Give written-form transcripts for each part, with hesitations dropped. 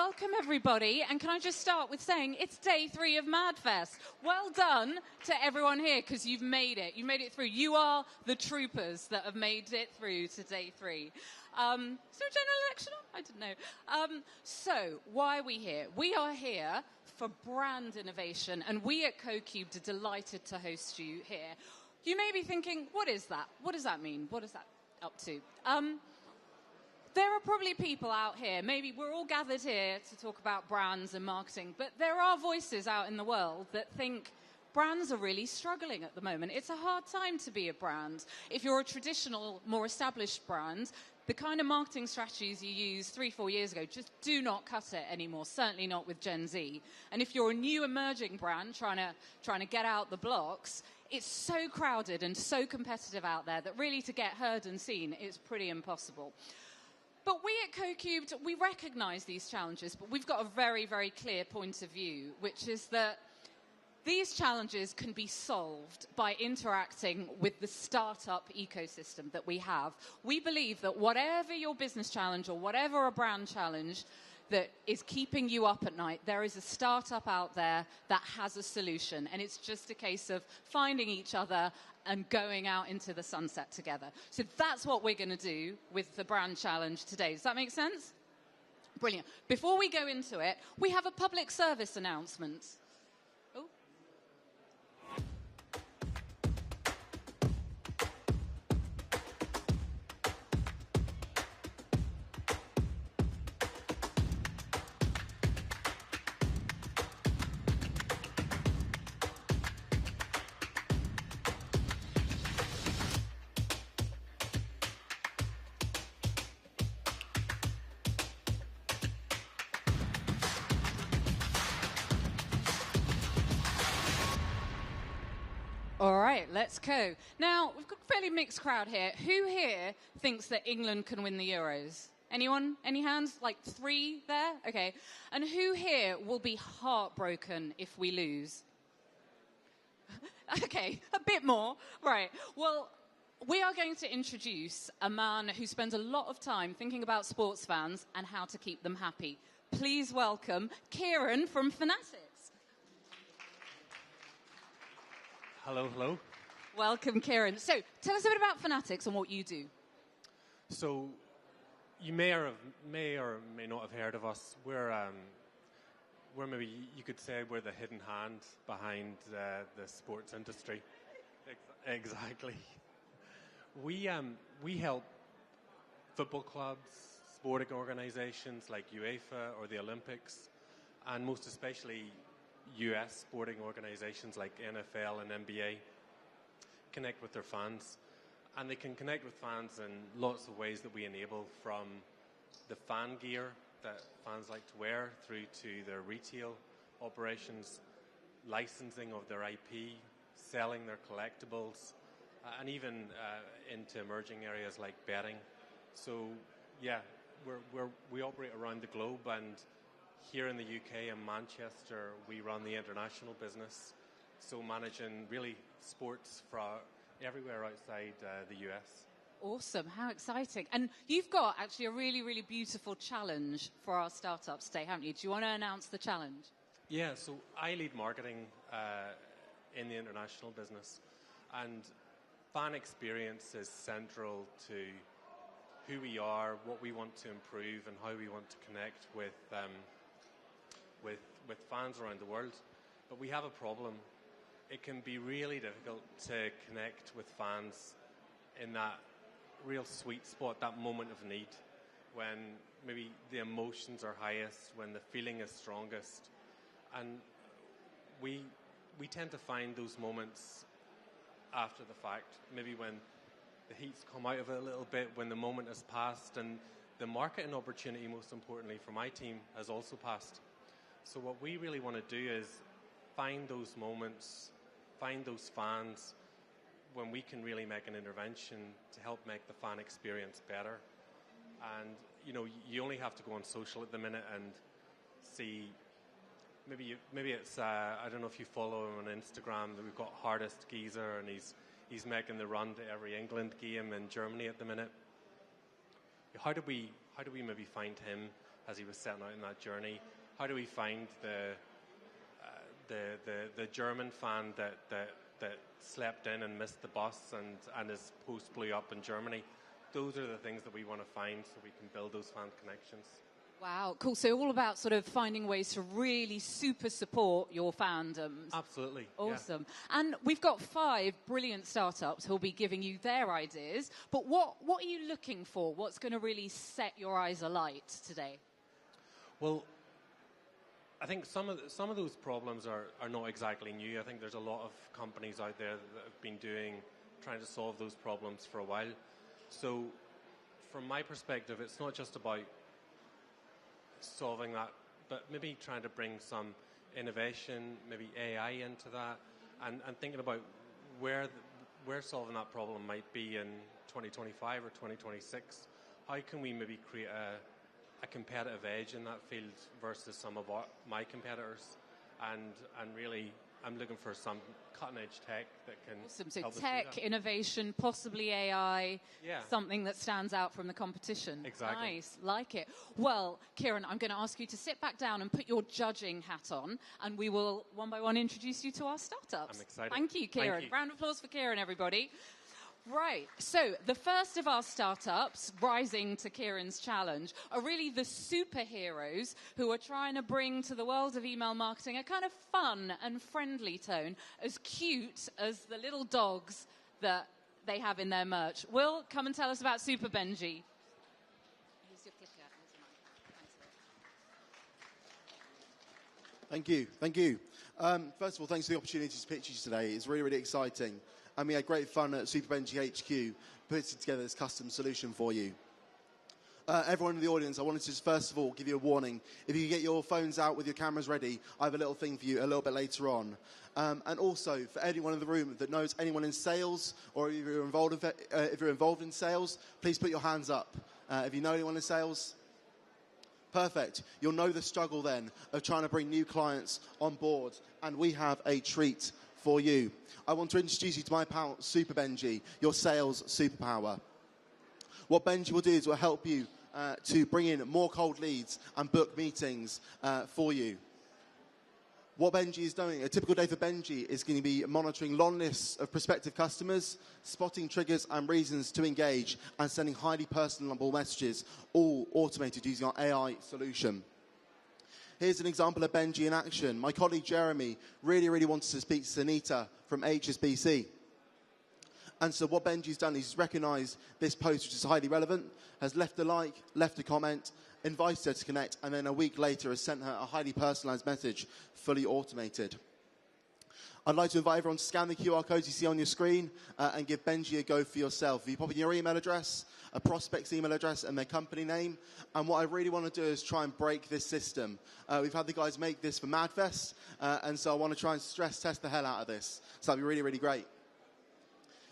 welcome everybody. And can I just start with saying it's day 3 of Madfest. Well done to everyone here, because you've made it. You made it through. You are the troopers that have made it through to day 3. Is there a general election on? I didn't know. So why are we here? We are here for brand innovation, and we at CoCubed are delighted to host you here. You may be thinking, what is that? What does that mean? What is that up to? There are probably people out here, maybe we're all gathered here to talk about brands and marketing, but there are voices out in the world that think brands are really struggling at the moment. It's a hard time to be a brand. If you're a traditional, more established brand, the kind of marketing strategies you used 3-4 years ago just do not cut it anymore, certainly not with Gen Z. And if you're a new emerging brand trying to get out the blocks, it's so crowded and so competitive out there that really to get heard and seen is pretty impossible. But we at CoCubed, we recognise these challenges, but we've got a very, very clear point of view, which is that these challenges can be solved by interacting with the startup ecosystem that we have. We believe that whatever your business challenge or whatever a brand challenge that is keeping you up at night, there is a startup out there that has a solution. And it's just a case of finding each other and going out into the sunset together. So that's what we're going to do with the brand challenge today. Does that make sense? Brilliant. Before we go into it, we have a public service announcement. Oh. All right, let's go. Now, we've got a fairly mixed crowd here. Who here thinks that England can win the Euros? Anyone? Any hands? Like 3 there? Okay. And who here will be heartbroken if we lose? Okay, a bit more. Right. Well, we are going to introduce a man who spends a lot of time thinking about sports fans and how to keep them happy. Please welcome Ciaran from Fanatics. Hello, hello. Welcome, Ciaran. So, tell us a bit about Fanatics and what you do. So, you may or may not have heard of us. We're maybe you could say we're the hidden hand behind the sports industry. Exactly. We help football clubs, sporting organisations like UEFA or the Olympics, and most especially US sporting organisations like NFL and NBA connect with their fans. And they can connect with fans in lots of ways that we enable, from the fan gear that fans like to wear through to their retail operations, licensing of their IP, selling their collectibles, and even into emerging areas like betting. So, yeah, we operate around the globe, and here in the UK and Manchester, we run the international business, so managing really sports from everywhere outside the US. Awesome, how exciting. And you've got actually a really, really beautiful challenge for our startups today, haven't you? Do you want to announce the challenge? Yeah, so I lead marketing in the international business, and fan experience is central to who we are, what we want to improve, and how we want to connect with fans around the world. But we have a problem. It can be really difficult to connect with fans in that real sweet spot, that moment of need, when maybe the emotions are highest, when the feeling is strongest. And we tend to find those moments after the fact, maybe when the heat's come out of it a little bit, when the moment has passed, and the marketing opportunity, most importantly for my team, has also passed. So what we really want to do is find those moments, find those fans when we can really make an intervention to help make the fan experience better. And, you know, you only have to go on social at the minute and see, maybe it's, I don't know if you follow him on Instagram, that we've got Hardest Geezer, and he's making the run to every England game in Germany at the minute. How do we maybe find him? as he was setting out in that journey. How do we find the German fan that slept in and missed the bus and his post blew up in Germany? Those are the things that we want to find so we can build those fan connections. Wow, cool. So all about sort of finding ways to really super support your fandoms. Absolutely. Awesome. Yeah. And we've got 5 brilliant startups who'll be giving you their ideas. But what are you looking for? What's going to really set your eyes alight today? Well, I think some of those problems are not exactly new. I think there's a lot of companies out there that have been trying to solve those problems for a while. So from my perspective, it's not just about solving that, but maybe trying to bring some innovation, maybe AI into that, and thinking about where solving that problem might be in 2025 or 2026. How can we maybe create a competitive edge in that field versus some of my competitors? And really, I'm looking for some cutting-edge tech that can help us tech, do that. Innovation, possibly AI, something that stands out from the competition. Exactly. Nice, like it. Well, Ciaran, I'm going to ask you to sit back down and put your judging hat on, and we will one by one introduce you to our startups. I'm excited. Thank you, Ciaran. Thank you. Round of applause for Ciaran, everybody. Right, so the first of our startups, rising to Ciaran's challenge, are really the superheroes who are trying to bring to the world of email marketing a kind of fun and friendly tone, as cute as the little dogs that they have in their merch. Will, come and tell us about Super Benji. Here's your clicker. Thank you. First of all, thanks for the opportunity to pitch you today. It's really, really exciting. And we had great fun at Super Benji HQ putting together this custom solution for you. Everyone in the audience, I wanted to just first of all give you a warning. If you get your phones out with your cameras ready, I have a little thing for you a little bit later on. And also, for anyone in the room that knows anyone in sales, or if you're involved in sales, please put your hands up. If you know anyone in sales, perfect. You'll know the struggle then of trying to bring new clients on board. And we have a treat for you. I want to introduce you to my pal, Super Benji, your sales superpower. What Benji will do is will help you to bring in more cold leads and book meetings for you. What Benji is doing, a typical day for Benji is going to be monitoring long lists of prospective customers, spotting triggers and reasons to engage, and sending highly personalizable messages, all automated using our AI solution. Here's an example of Benji in action. My colleague Jeremy really wanted to speak to Sunita from HSBC. And so what Benji's done is he's recognised this post, which is highly relevant, has left a like, left a comment, invited her to connect, and then a week later has sent her a highly personalised message, fully automated. I'd like to invite everyone to scan the QR codes you see on your screen and give Benji a go for yourself. If you pop in your email address, a prospect's email address, and their company name. And what I really want to do is try and break this system. We've had the guys make this for MadFest, and so I want to try and stress test the hell out of this. So that'd be really great.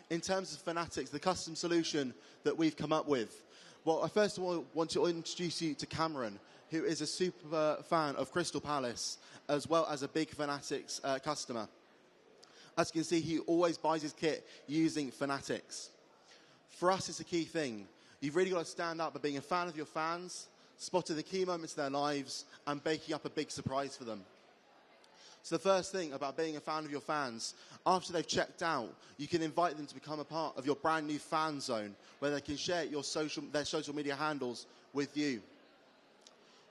In terms of Fanatics, the custom solution that we've come up with, well, I first of all want to introduce you to Cameron, who is a super fan of Crystal Palace, as well as a big Fanatics customer. As you can see, he always buys his kit using Fanatics. For us, it's a key thing. You've really got to stand up by being a fan of your fans, spotting the key moments of their lives, and baking up a big surprise for them. So the first thing about being a fan of your fans, after they've checked out, you can invite them to become a part of your brand new fan zone, where they can share their social media handles with you.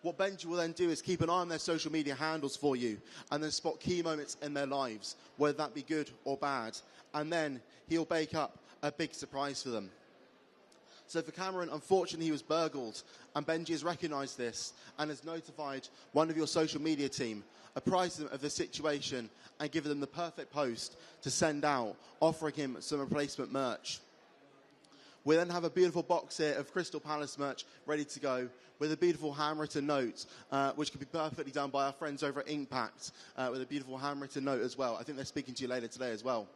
What Benji will then do is keep an eye on their social media handles for you, and then spot key moments in their lives, whether that be good or bad. And then he'll bake up a big surprise for them. So for Cameron, unfortunately, he was burgled, and Benji has recognised this and has notified one of your social media team, apprised them of the situation, and given them the perfect post to send out, offering him some replacement merch. We then have a beautiful box here of Crystal Palace merch ready to go, with a beautiful handwritten note, which can be perfectly done by our friends over at Impact, with a beautiful handwritten note as well. I think they're speaking to you later today as well.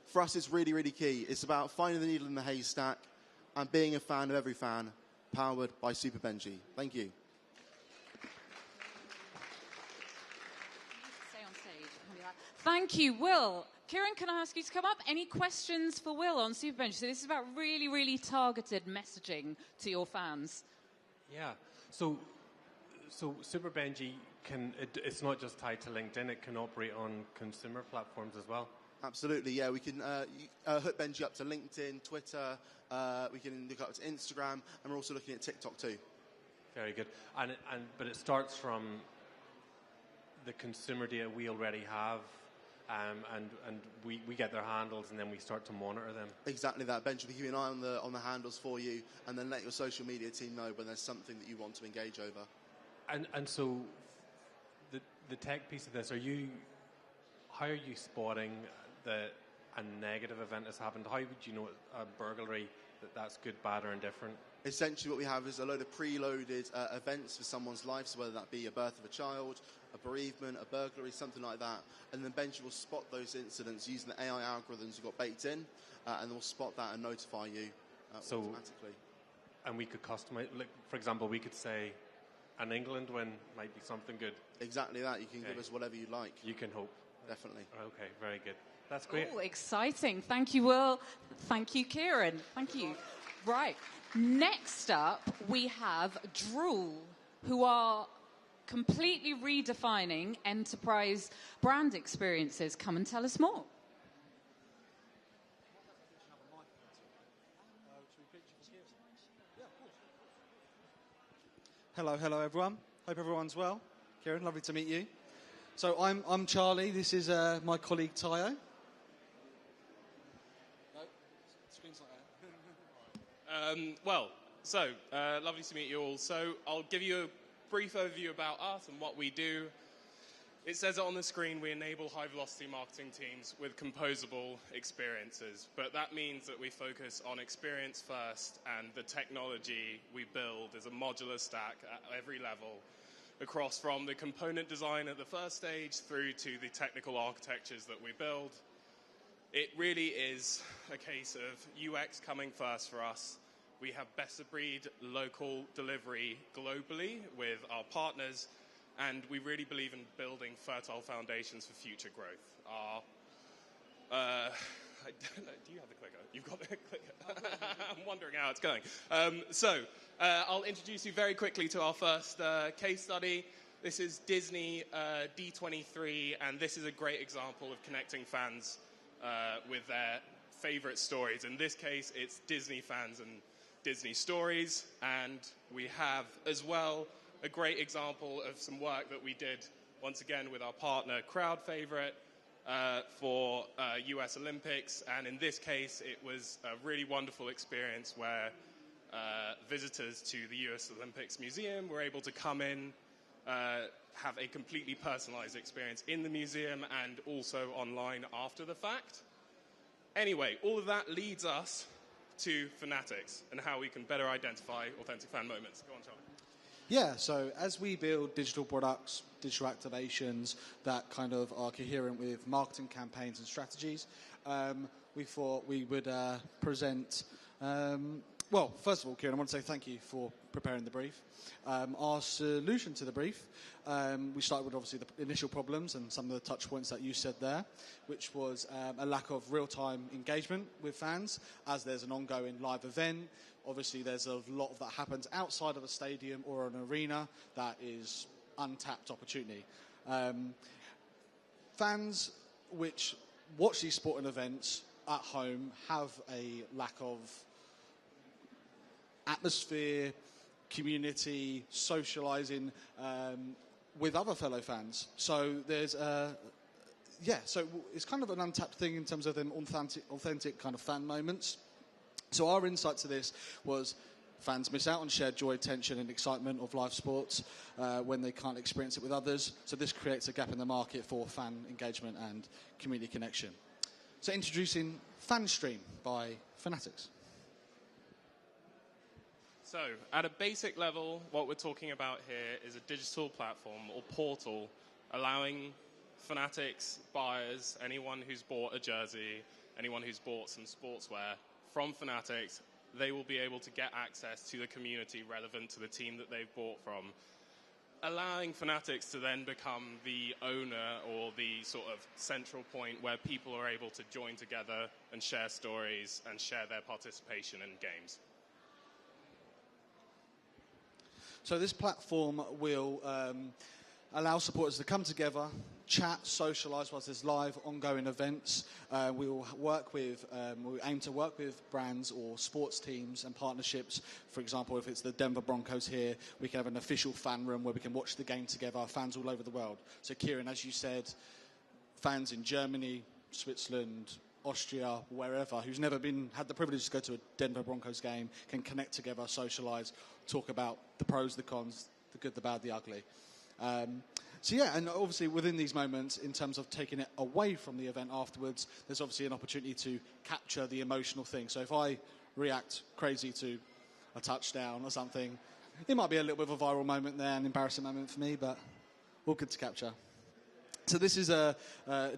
For us, it's really key. It's about finding the needle in the haystack and being a fan of every fan, powered by Super Benji. Thank you. Stay on stage. Thank you, Will. Ciaran, can I ask you to come up? Any questions for Will on Super Benji? So this is about really targeted messaging to your fans. Yeah. So Super Benji it's not just tied to LinkedIn, it can operate on consumer platforms as well. Absolutely, yeah. We can hook Benji up to LinkedIn, Twitter, we can look up to Instagram, and we're also looking at TikTok too. Very good. But it starts from the consumer data we already have, and we get their handles, and then we start to monitor them. Exactly that. Benji will keep an eye on the handles for you, and then let your social media team know when there's something that you want to engage over. And so the tech piece of this, how are you spotting that a negative event has happened? How would you know a burglary that's good, bad, or indifferent? Essentially what we have is a load of preloaded events for someone's life, so whether that be a birth of a child, a bereavement, a burglary, something like that. And then Benji will spot those incidents using the AI algorithms we've got baked in, and we'll spot that and notify you automatically. And we could customize, like, for example, we could say an England win might be something good. Exactly that. You can give us whatever you like. You can hope. Definitely. Okay, very good. That's great. Oh, exciting. Thank you, Will. Thank you, Ciaran. Thank you. Right. Next up, we have Drool, who are completely redefining enterprise brand experiences. Come and tell us more. Hello everyone. Hope everyone's well. Ciaran, lovely to meet you. So I'm Charlie. This is my colleague Tayo. No, screen's not there. Lovely to meet you all. So I'll give you a brief overview about us and what we do. It says it on the screen, we enable high-velocity marketing teams with composable experiences. But that means that we focus on experience first, and the technology we build is a modular stack at every level, across from the component design at the first stage through to the technical architectures that we build. It really is a case of UX coming first for us. We have best-of-breed local delivery globally with our partners, and we really believe in building fertile foundations for future growth. I don't know, do you have the clicker? You've got the clicker. I'm wondering how it's going. I'll introduce you very quickly to our first case study. This is Disney D23, and this is a great example of connecting fans with their favorite stories. In this case, it's Disney fans and Disney stories, and we have as well a great example of some work that we did once again with our partner Crowd Favorite for US Olympics, and in this case it was a really wonderful experience where visitors to the US Olympics Museum were able to come in, have a completely personalized experience in the museum and also online after the fact. Anyway, all of that leads us to Fanatics and how we can better identify authentic fan moments. Go on, Charlie. Yeah, so as we build digital products, digital activations that kind of are coherent with marketing campaigns and strategies, we thought we would present... well, first of all, Ciaran, I want to say thank you for preparing the brief. Our solution to the brief, we started with obviously the initial problems and some of the touch points that you said there, which was a lack of real-time engagement with fans as there's an ongoing live event. Obviously, there's a lot of that happens outside of a stadium or an arena that is untapped opportunity. Fans which watch these sporting events at home have a lack of atmosphere, community, socialising with other fellow fans. So there's so it's kind of an untapped thing in terms of them authentic kind of fan moments. So our insight to this was fans miss out on shared joy, tension and excitement of live sports when they can't experience it with others. So this creates a gap in the market for fan engagement and community connection. So introducing FanStream by Fanatics. So, at a basic level, what we're talking about here is a digital platform or portal allowing Fanatics buyers, anyone who's bought a jersey, anyone who's bought some sportswear from Fanatics, they will be able to get access to the community relevant to the team that they've bought from, allowing Fanatics to then become the owner or the sort of central point where people are able to join together and share stories and share their participation in games. So this platform will allow supporters to come together, chat, socialise whilst there's live, ongoing events. We will we aim to work with brands or sports teams and partnerships. For example, if it's the Denver Broncos here, we can have an official fan room where we can watch the game together, fans all over the world. So Ciaran, as you said, fans in Germany, Switzerland, Austria, wherever, who's never had the privilege to go to a Denver Broncos game, can connect together, socialise, talk about the pros, the cons, the good, the bad, the ugly. So yeah, and obviously within these moments, in terms of taking it away from the event afterwards, there's obviously an opportunity to capture the emotional thing. So if I react crazy to a touchdown or something, it might be a little bit of a viral moment there, an embarrassing moment for me, but all good to capture. So this is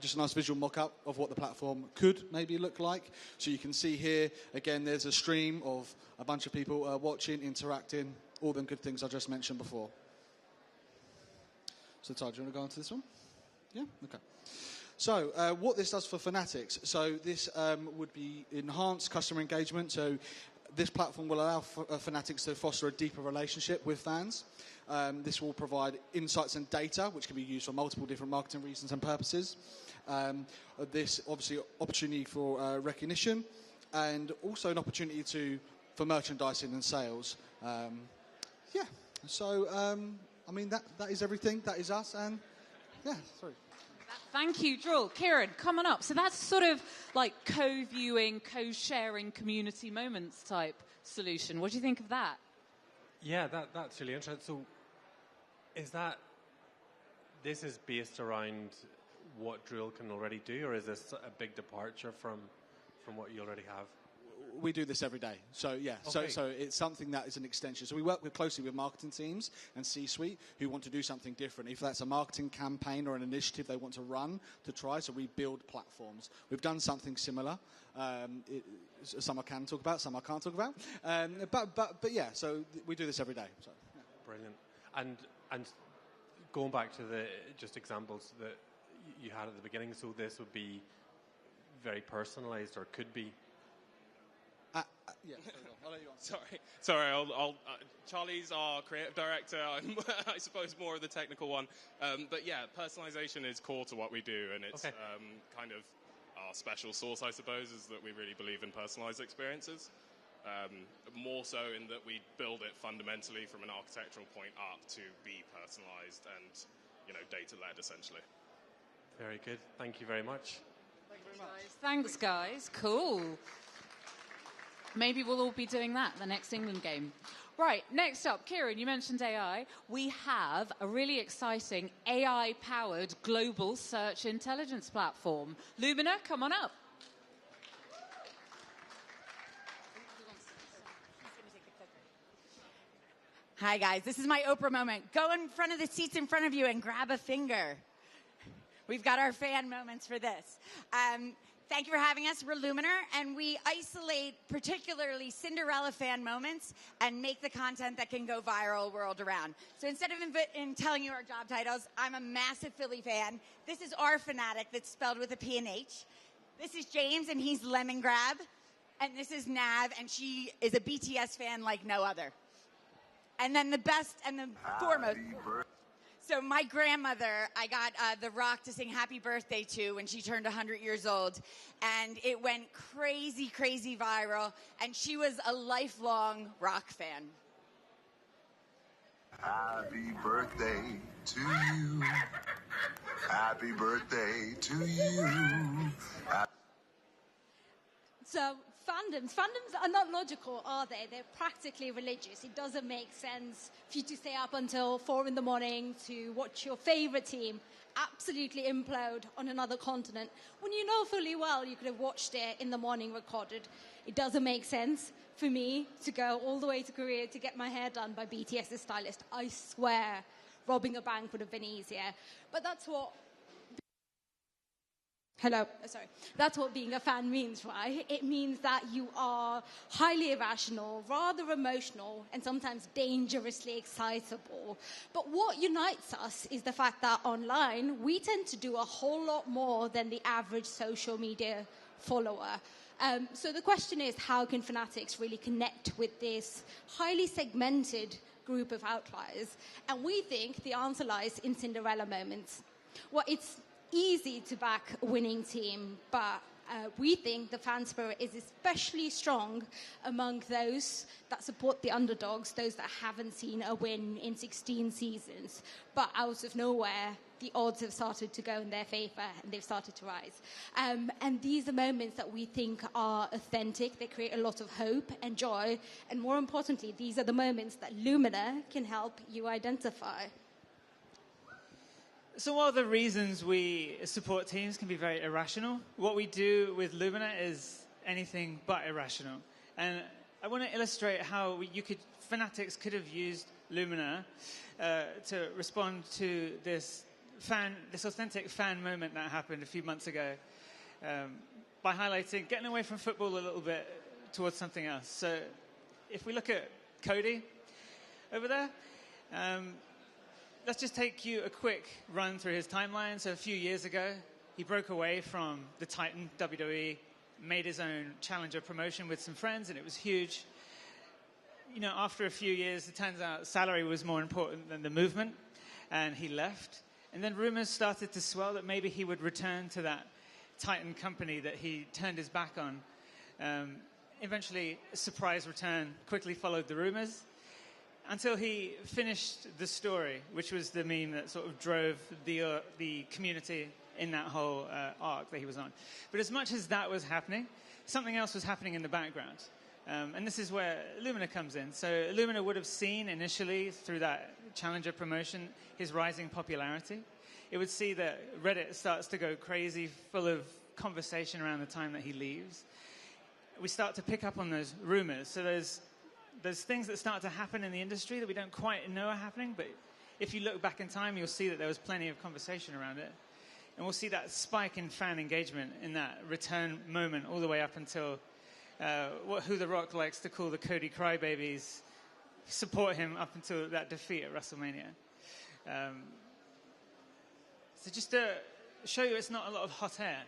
just a nice visual mock-up of what the platform could maybe look like. So you can see here, again, there's a stream of a bunch of people watching, interacting, all the good things I just mentioned before. So, Ty, do you want to go on to this one? Yeah? Okay. So, what this does for Fanatics. So, this would be enhanced customer engagement. So, this platform will allow Fanatics to foster a deeper relationship with fans. This will provide insights and data, which can be used for multiple different marketing reasons and purposes. This, obviously, opportunity for recognition, and also an opportunity for merchandising and sales. Yeah. So, I mean, that is everything. That is us. And, yeah, sorry. Thank you, Droll. Ciaran, come on up. So that's sort of like co-viewing, co-sharing community moments type solution. What do you think of that? Yeah, that's really interesting. So this is based around what Droll can already do, or is this a big departure from what you already have? We do this every day. So, yeah, okay. so it's something that is an extension. So we work closely with marketing teams and C-suite who want to do something different. If that's a marketing campaign or an initiative they want to run to try, so we build platforms. We've done something similar. Some I can talk about, some I can't talk about. But yeah, so we do this every day. So, yeah. Brilliant. And going back to the just examples that you had at the beginning, so this would be very personalised, or could be. Yeah, I'll let you on. Sorry. I'll Charlie's our creative director. I'm, I suppose, more of the technical one. But yeah, personalization is core to what we do, and it's kind of our special sauce, I suppose, is that we really believe in personalized experiences. More so in that we build it fundamentally from an architectural point up to be personalized and, data-led, essentially. Very good. Thank you very much. Thank you very much. Thanks, guys. Cool. Maybe we'll all be doing that the next England game. Right, next up, Ciaran, you mentioned AI. We have a really exciting AI-powered global search intelligence platform. Lumina, come on up. Hi, guys. This is my Oprah moment. Go in front of the seats in front of you and grab a finger. We've got our fan moments for this. Thank you for having us. We're Luminar, and we isolate particularly Cinderella fan moments and make the content that can go viral world around. So instead of telling you our job titles, I'm a massive Philly fan. This is our Fanatic that's spelled with a P and H. This is James, and he's Lemon Grab. And this is Nav, and she is a BTS fan like no other. And then the best and the foremost. So my grandmother, I got The Rock to sing Happy Birthday to when she turned 100 years old. And it went crazy, crazy viral. And she was a lifelong Rock fan. Happy birthday to you. Happy birthday to you. So fandoms are not logical, are they? They're practically religious. It doesn't make sense for you to stay up until 4 a.m. to watch your favorite team absolutely implode on another continent when you know fully well you could have watched it in the morning recorded. It doesn't make sense for me to go all the way to Korea to get my hair done by BTS's stylist. I swear robbing a bank would have been easier. But that's what That's what being a fan means, right? It means that you are highly irrational, rather emotional, and sometimes dangerously excitable. But what unites us is the fact that online, we tend to do a whole lot more than the average social media follower. So the question is, how can Fanatics really connect with this highly segmented group of outliers. And we think the answer lies in Cinderella moments. Well, it's easy to back a winning team, but we think the fan spirit is especially strong among those that support the underdogs, those that haven't seen a win in 16 seasons. But out of nowhere, the odds have started to go in their favour and they've started to rise. And these are moments that we think are authentic. They create a lot of hope and joy. And more importantly, these are the moments that Lumina can help you identify. So while the reasons we support teams can be very irrational, what we do with Lumina is anything but irrational. And I want to illustrate how Fanatics could have used Lumina to respond to this authentic fan moment that happened a few months ago by highlighting getting away from football a little bit towards something else. So if we look at Cody over there, let's just take you a quick run through his timeline. So a few years ago, he broke away from the Titan WWE, made his own challenger promotion with some friends, and it was huge. You know, after a few years, it turns out salary was more important than the movement, and he left. And then rumors started to swell that maybe he would return to that Titan company that he turned his back on. Eventually, a surprise return quickly followed the rumors, until he finished the story, which was the meme that sort of drove the community in that whole arc that he was on. But as much as that was happening, something else was happening in the background. And this is where Lumina comes in. So Lumina would have seen initially through that challenger promotion his rising popularity. It would see that Reddit starts to go crazy, full of conversation around the time that he leaves. We start to pick up on those rumors. So there's things that start to happen in the industry that we don't quite know are happening, but if you look back in time, you'll see that there was plenty of conversation around it. And we'll see that spike in fan engagement in that return moment all the way up until who The Rock likes to call the Cody Crybabies support him up until that defeat at WrestleMania. So just to show you it's not a lot of hot air,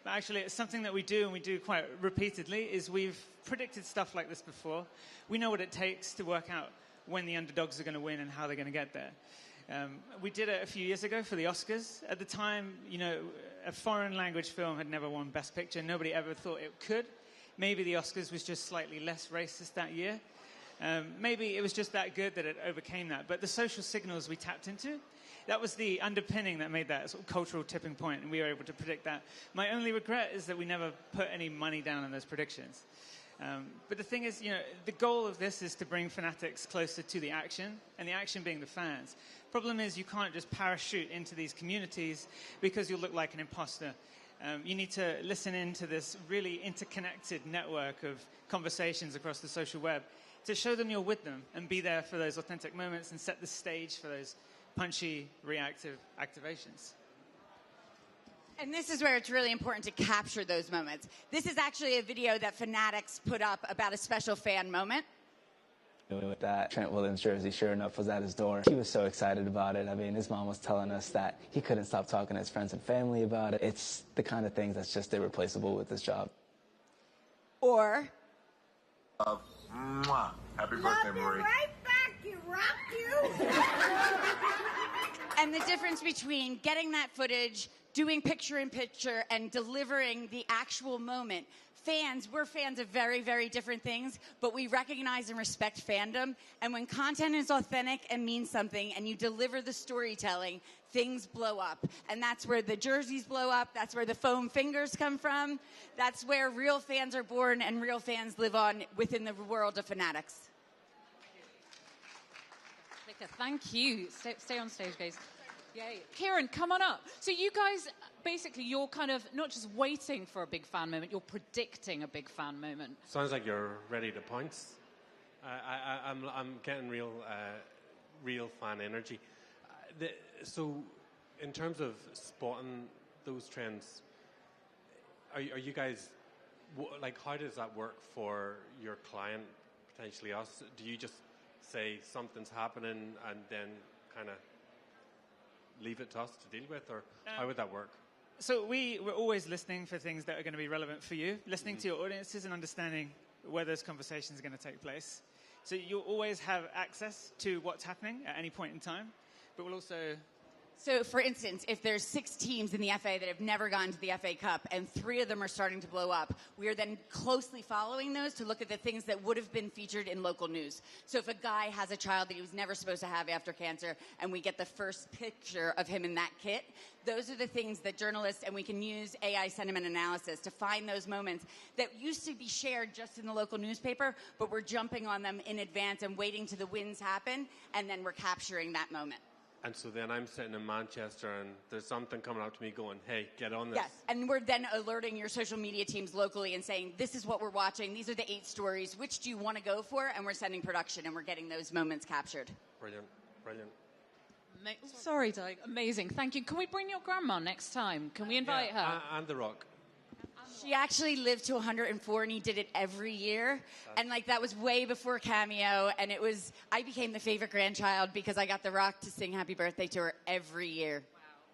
but actually it's something that we do, and we do quite repeatedly, is we've predicted stuff like this before. We know what it takes to work out when the underdogs are going to win and how they're going to get there. We did it a few years ago for the Oscars. At the time, you know, a foreign language film had never won Best Picture. Nobody ever thought it could. Maybe the Oscars was just slightly less racist that year. Maybe it was just that good that it overcame that. But the social signals we tapped into, that was the underpinning that made that sort of cultural tipping point, and we were able to predict that. My only regret is that we never put any money down on those predictions. But the thing is, you know, the goal of this is to bring Fanatics closer to the action, and the action being the fans. Problem is, you can't just parachute into these communities because you'll look like an imposter. You need to listen into this really interconnected network of conversations across the social web to show them you're with them and be there for those authentic moments and set the stage for those punchy, reactive activations. And this is where it's really important to capture those moments. This is actually a video that Fanatics put up about a special fan moment. With that Trent Williams jersey, sure enough, was at his door. He was so excited about it. I mean, his mom was telling us that he couldn't stop talking to his friends and family about it. It's the kind of thing that's just irreplaceable with this job. Or... Happy birthday, Marie. Right back, you rock you. And the difference between getting that footage, doing picture-in-picture, and delivering the actual moment. We're fans of very, very different things, but we recognize and respect fandom. And when content is authentic and means something, and you deliver the storytelling, things blow up. And that's where the jerseys blow up. That's where the foam fingers come from. That's where real fans are born and real fans live on within the world of Fanatics. Thank you. Stay on stage, guys. Yay. Ciaran, come on up. So you guys, basically, you're kind of not just waiting for a big fan moment, you're predicting a big fan moment. Sounds like you're ready to pounce. I'm getting real fan energy. So in terms of spotting those trends, are you guys, like, how does that work for your client, potentially us? Do you just say something's happening and then kind of leave it to us to deal with, or how would that work? So we're always listening for things that are going to be relevant for you, listening to your audiences and understanding where those conversations are going to take place. So you'll always have access to what's happening at any point in time, but we'll also... So, for instance, if there's 6 teams in the FA that have never gotten to the FA Cup and 3 of them are starting to blow up, we are then closely following those to look at the things that would have been featured in local news. So if a guy has a child that he was never supposed to have after cancer and we get the first picture of him in that kit, those are the things that journalists, and we can use AI sentiment analysis to find those moments that used to be shared just in the local newspaper, but we're jumping on them in advance and waiting till the wins happen, and then we're capturing that moment. And so then I'm sitting in Manchester and there's something coming up to me going, hey, get on this. Yes, and we're then alerting your social media teams locally and saying, this is what we're watching, these are the 8 stories, which do you want to go for? And we're sending production and we're getting those moments captured. Brilliant, brilliant. Sorry, Doug. Amazing. Thank you. Can we bring your grandma next time? Can we invite her? And The Rock. She actually lived to 104, and he did it every year. And, that was way before Cameo. And I became the favorite grandchild because I got The Rock to sing Happy Birthday to her every year.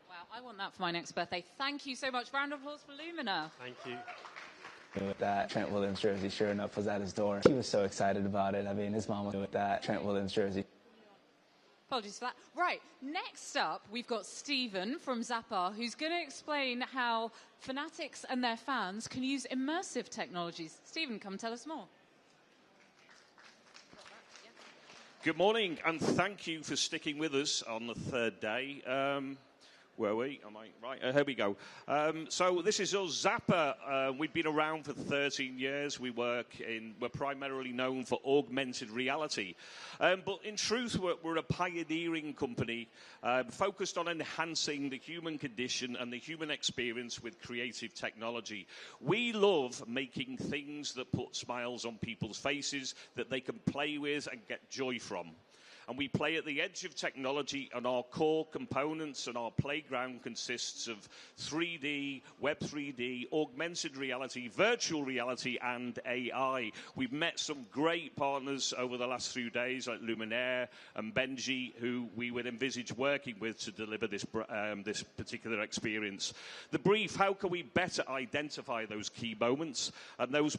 Wow. I want that for my next birthday. Thank you so much. Round of applause for Lumina. Thank you. With that Trent Williams jersey, sure enough, was at his door. He was so excited about it. I mean, his mom was with that Trent Williams jersey. Apologies for that. Right, next up, we've got Stephen from Zappar, who's going to explain how Fanatics and their fans can use immersive technologies. Stephen, come tell us more. Good morning, and thank you for sticking with us on the third day. Where are we? Am I right? Here we go. So this is us, Zappar. We've been around for 13 years. We're primarily known for augmented reality. But in truth, we're a pioneering company focused on enhancing the human condition and the human experience with creative technology. We love making things that put smiles on people's faces, that they can play with and get joy from. And we play at the edge of technology, and our core components and our playground consists of 3D, Web 3D, augmented reality, virtual reality, and AI. We've met some great partners over the last few days, like Luminaire and Benji, who we would envisage working with to deliver this particular experience. The brief: how can we better identify those key moments and those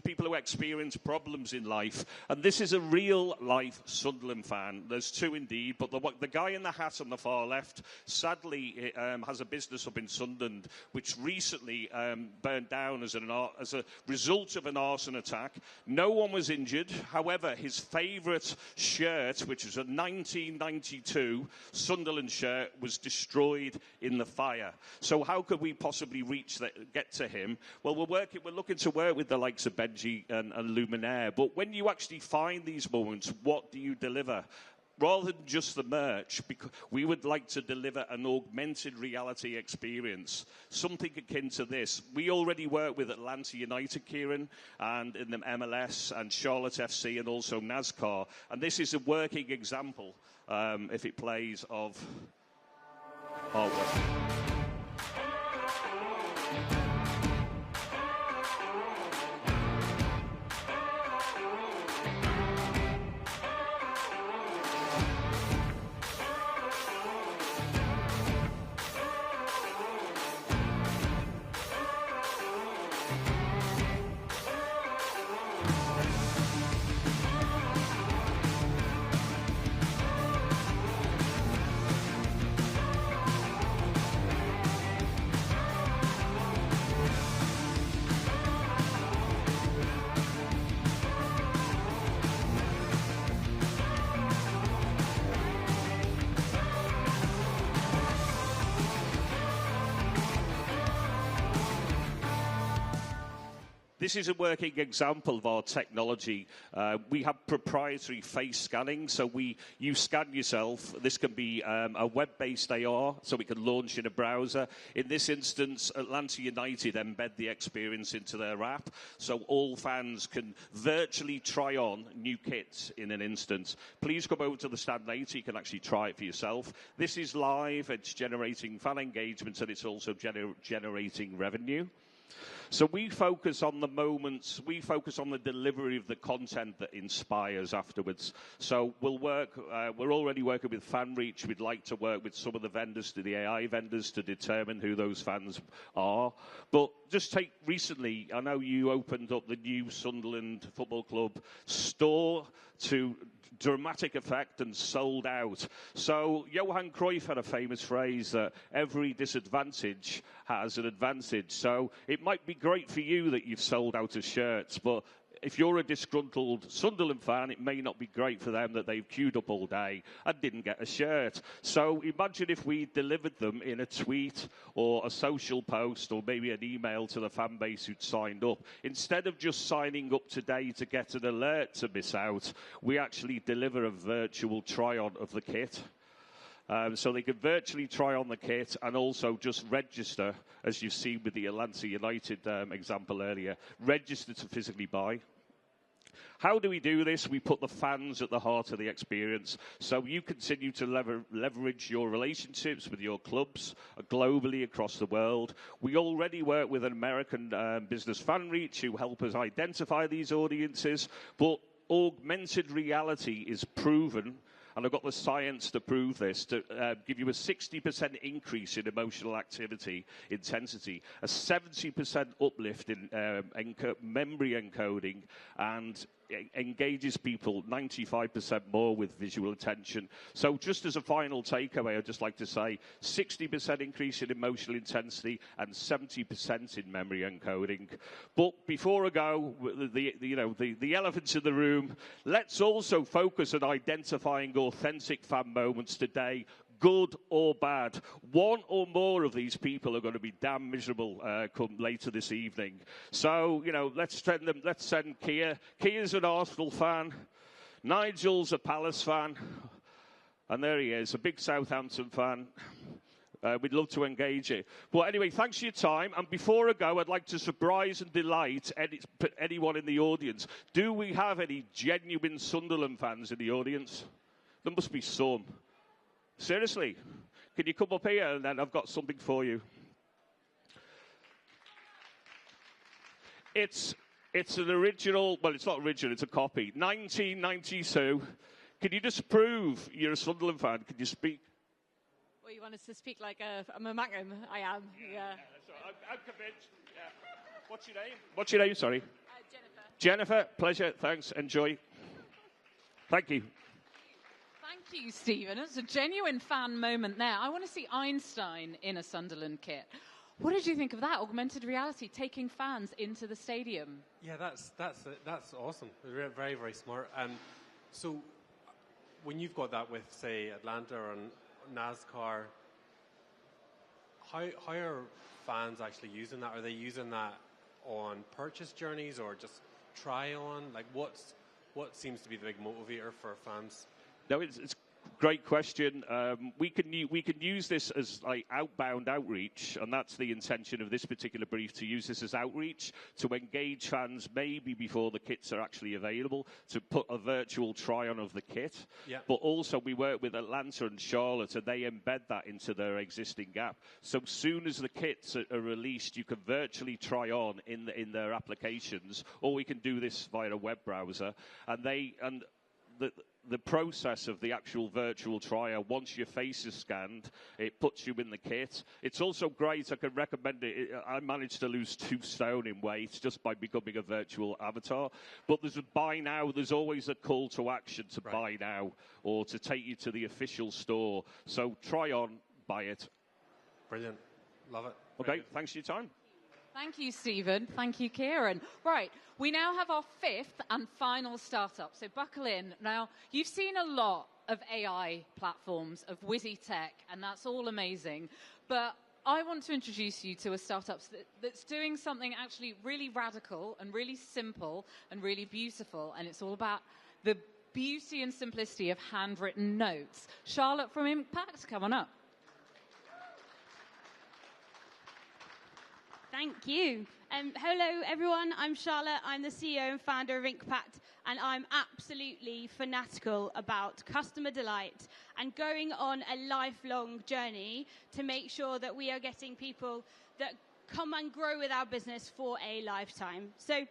people who experience problems in life? And this is a real-life Sunderland fan. There's 2 indeed, but the guy in the hat on the far left, sadly, has a business up in Sunderland, which recently burned down as a result of an arson attack. No one was injured. However, his favourite shirt, which was a 1992 Sunderland shirt, was destroyed in the fire. So how could we possibly get to him? Well, we're looking to work with the likes of Benji and Luminaire. But when you actually find these moments, what do you deliver? Rather than just the merch, because we would like to deliver an augmented reality experience, something akin to this. We already work with Atlanta United, Ciaran, and in the MLS, and Charlotte FC, and also NASCAR. And this is a working example, if it plays, of artwork. This is a working example of our technology. We have proprietary face scanning, so you scan yourself. This can be a web-based AR, so we can launch in a browser. In this instance, Atlanta United embed the experience into their app, so all fans can virtually try on new kits in an instant. Please come over to the stand later. You can actually try it for yourself. This is live. It's generating fan engagement, and it's also generating revenue. So we focus on the moments, we focus on the delivery of the content that inspires afterwards. So we're already working with FanReach. We'd like to work with some of the vendors, the AI vendors, to determine who those fans are. But just take recently, I know you opened up the new Sunderland Football Club store to dramatic effect and sold out. So Johan Cruyff had a famous phrase that every disadvantage has an advantage. So it might be great for you that you've sold out of shirts, but if you're a disgruntled Sunderland fan, it may not be great for them that they've queued up all day and didn't get a shirt. So imagine if we delivered them in a tweet or a social post or maybe an email to the fan base who'd signed up. Instead of just signing up today to get an alert to miss out, we actually deliver a virtual try-on of the kit. So they could virtually try on the kit and also just register, as you've seen with the Atlanta United example earlier, register to physically buy. How do we do this? We put the fans at the heart of the experience. So you continue to leverage your relationships with your clubs globally across the world. We already work with an American business, FanReach, who help us identify these audiences. But augmented reality is proven, and I've got the science to prove this, to give you a 60% increase in emotional activity intensity, a 70% uplift in memory encoding, and engages people 95% more with visual attention. So just as a final takeaway, I'd just like to say 60% increase in emotional intensity and 70% in memory encoding. But before I go, the elephants in the room, let's also focus on identifying authentic fan moments today, good or bad. One or more of these people are going to be damn miserable come later this evening. So, let's send Kia. Kia's an Arsenal fan. Nigel's a Palace fan. And there he is, a big Southampton fan. We'd love to engage it. But anyway, thanks for your time. And before I go, I'd like to surprise and delight anyone in the audience. Do we have any genuine Sunderland fans in the audience? There must be some. Seriously, can you come up here and then I've got something for you. It's an original, well, it's not original, it's a copy. 1992. Can you just prove you're a Sunderland fan? Can you speak? Well, you want us to speak like I'm a Mackem? I am, yeah. That's right. I'm convinced. Yeah. What's your name? What's your name, sorry? Jennifer. Jennifer, pleasure, thanks, enjoy. Thank you. Thank you, Stephen. It's a genuine fan moment there. I want to see Einstein in a Sunderland kit. What did you think of that? Augmented reality, taking fans into the stadium. Yeah, that's awesome. Very, very smart. So when you've got that with, say, Atlanta or NASCAR, how are fans actually using that? Are they using that on purchase journeys or just try on? Like, what seems to be the big motivator for fans? No, it's a great question. We can use this as like outbound outreach, and that's the intention of this particular brief, to use this as outreach, to engage fans maybe before the kits are actually available, to put a virtual try-on of the kit. Yeah. But also we work with Atlanta and Charlotte, and they embed that into their existing app. So soon as the kits are released, you can virtually try on in their applications, or we can do this via a web browser, and the process of the actual virtual trial, once your face is scanned, it puts you in the kit. It's also great. I can recommend it. I managed to lose 2 stone in weight just by becoming a virtual avatar. But there's a buy now. There's always a call to action to buy now or to take you to the official store. So try on, buy it. Brilliant. Love it. Okay, thanks for your time. Thank you, Stephen. Thank you, Ciaran. Right, we now have our 5th and final startup, so buckle in. Now, you've seen a lot of AI platforms, of wizzy tech, and that's all amazing. But I want to introduce you to a startup that's doing something actually really radical and really simple and really beautiful, and it's all about the beauty and simplicity of handwritten notes. Charlotte from Impact, come on up. Thank you. Hello, everyone. I'm Charlotte. I'm the CEO and founder of Inkpact, and I'm absolutely fanatical about customer delight and going on a lifelong journey to make sure that we are getting people that come and grow with our business for a lifetime. So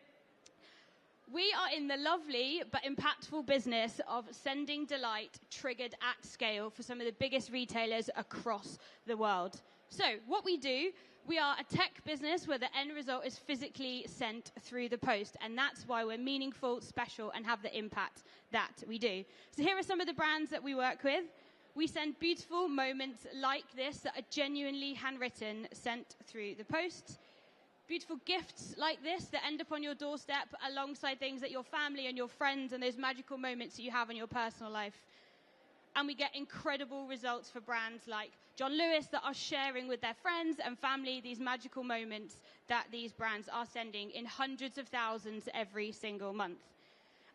we are in the lovely but impactful business of sending delight triggered at scale for some of the biggest retailers across the world. So what we do, we are a tech business where the end result is physically sent through the post, and that's why we're meaningful, special, and have the impact that we do. So here are some of the brands that we work with. We send beautiful moments like this that are genuinely handwritten, sent through the post. Beautiful gifts like this that end up on your doorstep alongside things that your family and your friends and those magical moments that you have in your personal life. And we get incredible results for brands like John Lewis that are sharing with their friends and family these magical moments that these brands are sending in hundreds of thousands every single month.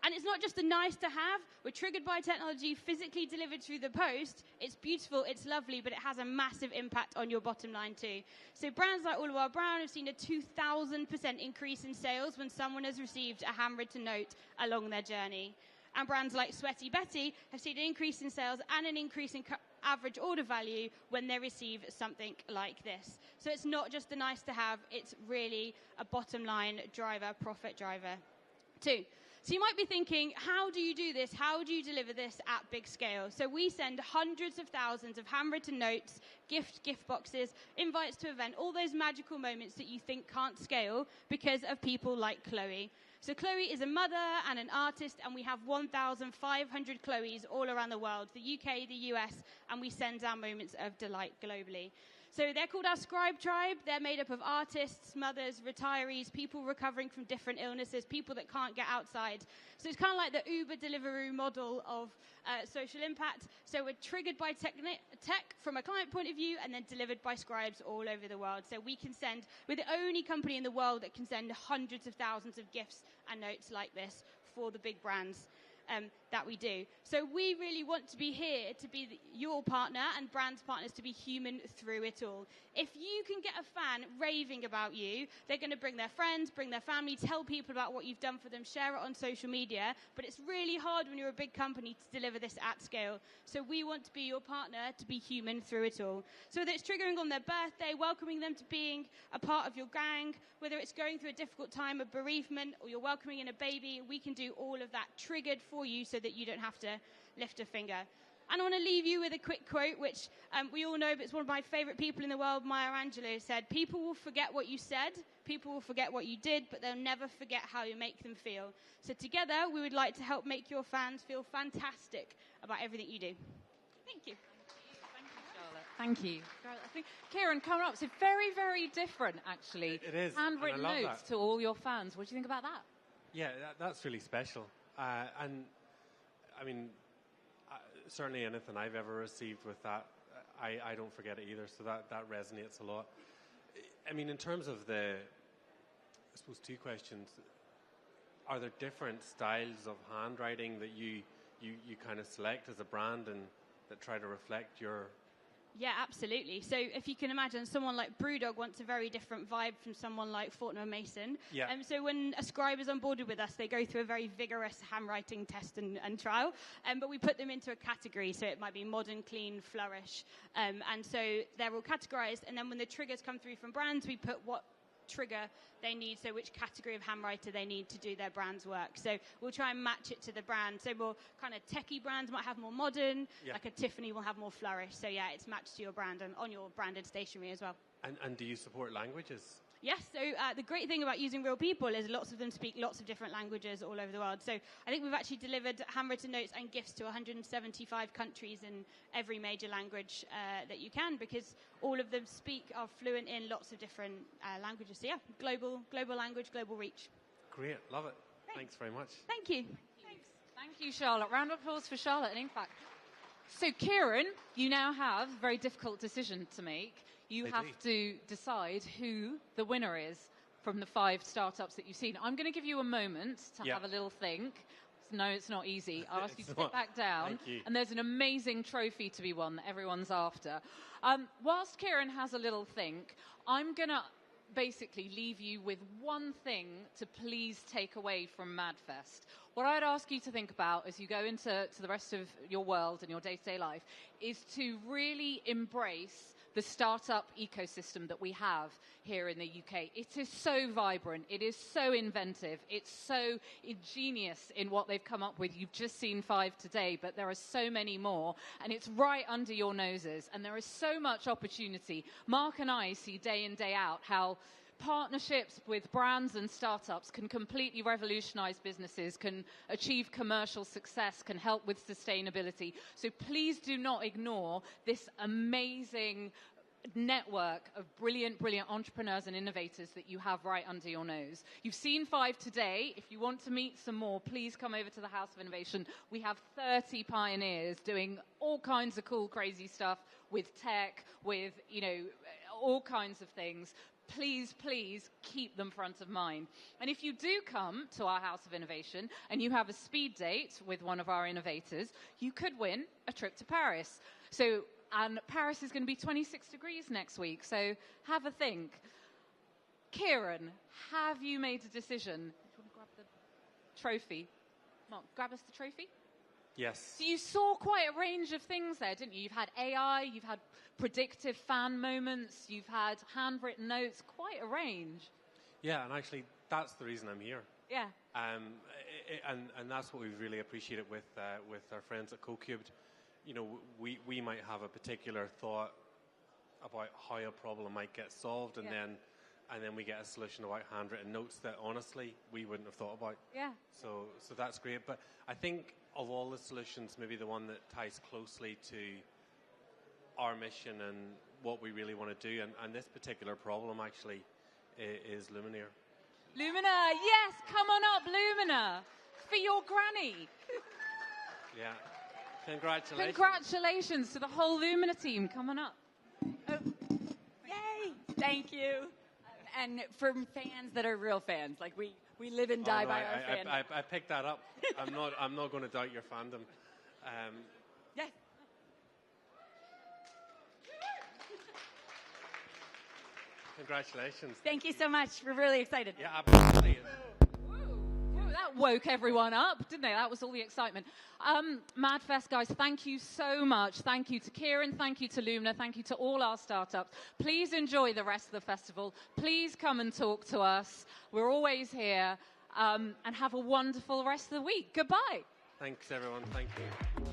And it's not just a nice to have. We're triggered by technology, physically delivered through the post. It's beautiful, it's lovely, but it has a massive impact on your bottom line too. So brands like All Brown have seen a 2,000% increase in sales when someone has received a handwritten note along their journey. And brands like Sweaty Betty have seen an increase in sales and an increase in average order value when they receive something like this. So it's not just a nice to have, it's really a bottom line driver, profit driver too. So you might be thinking, how do you do this? How do you deliver this at big scale? So we send hundreds of thousands of handwritten notes, gift boxes, invites to event, all those magical moments that you think can't scale because of people like Chloe. So Chloe is a mother and an artist, and we have 1,500 Chloes all around the world, the UK, the US, and we send our moments of delight globally. So they're called our Scribe Tribe. They're made up of artists, mothers, retirees, people recovering from different illnesses, people that can't get outside. So it's kind of like the Uber Deliveroo model of social impact. So we're triggered by tech from a client point of view and then delivered by scribes all over the world. So we're the only company in the world that can send hundreds of thousands of gifts and notes like this for the big brands that we do. So we really want to be here to be your partner and brands partners to be human through it all. If you can get a fan raving about you, they're going to bring their friends, bring their family, tell people about what you've done for them, share it on social media. But it's really hard when you're a big company to deliver this at scale. So we want to be your partner to be human through it all. So whether it's triggering on their birthday, welcoming them to being a part of your gang, whether it's going through a difficult time of bereavement or you're welcoming in a baby, we can do all of that triggered for you so that you don't have to lift a finger. And I want to leave you with a quick quote, which we all know, but it's one of my favorite people in the world, Maya Angelou, said, "People will forget what you said, people will forget what you did, but they'll never forget how you make them feel." So together, we would like to help make your fans feel fantastic about everything you do. Thank you. Thank you. I think, Ciaran, coming up, so very, very different, actually. It is. Handwritten and I love notes that. to all your fans. What do you think about that? Yeah, that's really special. And, I mean, certainly anything I've ever received with that, I don't forget it either, so that resonates a lot. I mean, in terms of I suppose two questions. Are there different styles of handwriting that you kind of select as a brand and that try to reflect your... Yeah, absolutely. So if you can imagine, someone like Brewdog wants a very different vibe from someone like Fortnum & Mason. Yeah. So when a scribe is onboarded with us, they go through a very vigorous handwriting test and trial. But we put them into a category. So it might be modern, clean, flourish. And so they're all categorized. And then when the triggers come through from brands, we put what trigger they need, so which category of handwriter they need to do their brand's work. So we'll try and match it to the brand. So more kind of techie brands might have more modern, like a Tiffany will have more flourish. So yeah, it's matched to your brand and on your branded stationery as well. And do you support languages? Yes, so the great thing about using real people is lots of them speak lots of different languages all over the world. So I think we've actually delivered handwritten notes and gifts to 175 countries in every major language that you can, because all of them are fluent in lots of different languages. So yeah, global language, global reach. Great, love it. Thanks very much. Thank you. Thanks. Thank you, Charlotte. Round of applause for Charlotte and Impact. So, Ciaran, you now have a very difficult decision to make. You have to decide who the winner is from the 5 startups that you've seen. I'm going to give you a moment to have a little think. No, it's not easy. I'll ask you to sit back down. And there's an amazing trophy to be won that everyone's after. Whilst Ciaran has a little think, I'm going to basically leave you with one thing to please take away from MadFest. What I'd ask you to think about as you go into the rest of your world and your day-to-day life is to really embrace the startup ecosystem that we have here in the UK. It is so vibrant. It is so inventive. It's so ingenious in what they've come up with. You've just seen 5 today, but there are so many more, and it's right under your noses, and there is so much opportunity. Mark and I see day in, day out how partnerships with brands and startups can completely revolutionize businesses, can achieve commercial success, can help with sustainability. So please do not ignore this amazing network of brilliant, brilliant entrepreneurs and innovators that you have right under your nose. You've seen 5 today. If you want to meet some more, please come over to the House of Innovation. We have 30 pioneers doing all kinds of cool, crazy stuff with tech, with, all kinds of things. Please, please keep them front of mind. And if you do come to our House of Innovation and you have a speed date with one of our innovators, you could win a trip to Paris. And Paris is going to be 26 degrees next week, so have a think. Ciaran, have you made a decision? Do you want to grab the trophy? Mark, grab us the trophy? Yes. So you saw quite a range of things there, didn't you? You've had AI, you've had predictive fan moments, you've had handwritten notes, quite a range. Yeah, and actually, that's the reason I'm here. Yeah. And that's what we've really appreciated with our friends at CoCubed. We might have a particular thought about how a problem might get solved, and then we get a solution about handwritten notes that honestly we wouldn't have thought about. Yeah. So that's great. But I think of all the solutions, maybe the one that ties closely to our mission and what we really want to do, and this particular problem actually is Lumineer. Lumina, yes, come on up, Lumina, for your granny. Yeah. Congratulations. Congratulations to the whole Lumina team. Come on up. Oh. Yay! Thank you. And for fans that are real fans, like we live and die by our fandom. I picked that up. I'm not going to doubt your fandom. Yes. Congratulations. Thank you so much. We're really excited. Yeah, absolutely. That woke everyone up, didn't they? That was all the excitement. MadFest, guys, thank you so much. Thank you to Ciaran. Thank you to Lumina. Thank you to all our startups. Please enjoy the rest of the festival. Please come and talk to us. We're always here. And have a wonderful rest of the week. Goodbye. Thanks, everyone. Thank you.